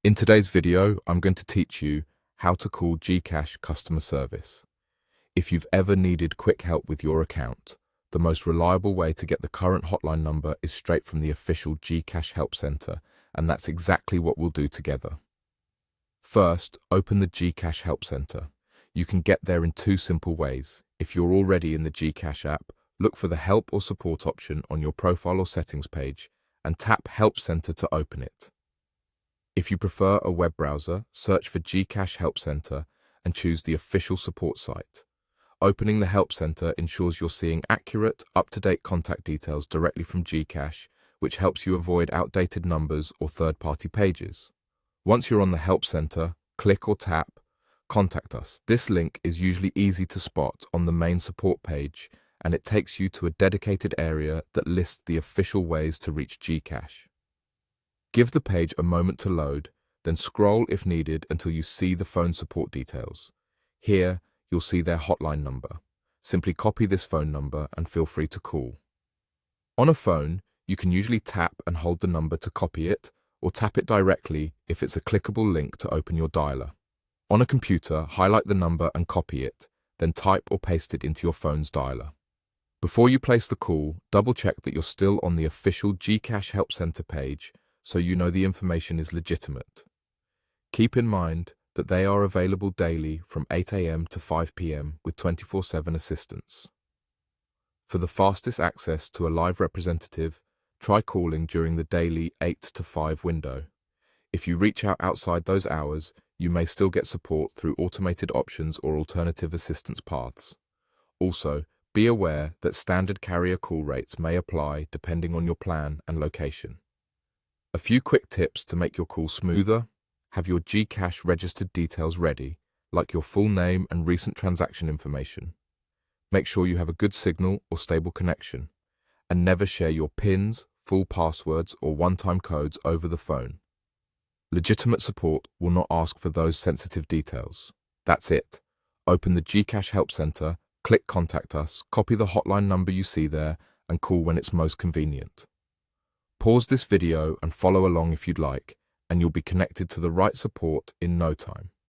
In today's video, I'm going to teach you how to call GCash customer service. If you've ever needed quick help with your account, the most reliable way to get the current hotline number is straight from the official GCash Help Center, and that's exactly what we'll do together. First, open the GCash Help Center. You can get there in two simple ways. If you're already in the GCash app, look for the Help or Support option on your profile or settings page and tap Help Center to open it. If you prefer a web browser, search for GCash Help Center and choose the official support site. Opening the Help Center ensures you're seeing accurate, up-to-date contact details directly from GCash, which helps you avoid outdated numbers or third-party pages. Once you're on the Help Center, click or tap Contact Us. This link is usually easy to spot on the main support page, and it takes you to a dedicated area that lists the official ways to reach GCash. Give the page a moment to load, then scroll if needed until you see the phone support details. Here, you'll see their hotline number. Simply copy this phone number and feel free to call. On a phone, you can usually tap and hold the number to copy it, or tap it directly if it's a clickable link to open your dialer. On a computer, highlight the number and copy it, then type or paste it into your phone's dialer. Before you place the call, double-check that you're still on the official GCash Help Center page, so you know the information is legitimate. Keep in mind that they are available daily from 8 a.m. to 5 p.m. with 24/7 assistance. For the fastest access to a live representative, try calling during the daily 8 to 5 window. If you reach out outside those hours, you may still get support through automated options or alternative assistance paths. Also, be aware that standard carrier call rates may apply depending on your plan and location. A few quick tips to make your call smoother: have your GCash registered details ready, like your full name and recent transaction information. Make sure you have a good signal or stable connection, and never share your PINs, full passwords, or one-time codes over the phone. Legitimate support will not ask for those sensitive details. That's it. Open the GCash Help Center, click Contact Us, copy the hotline number you see there, and call when it's most convenient. Pause this video and follow along if you'd like, and you'll be connected to the right support in no time.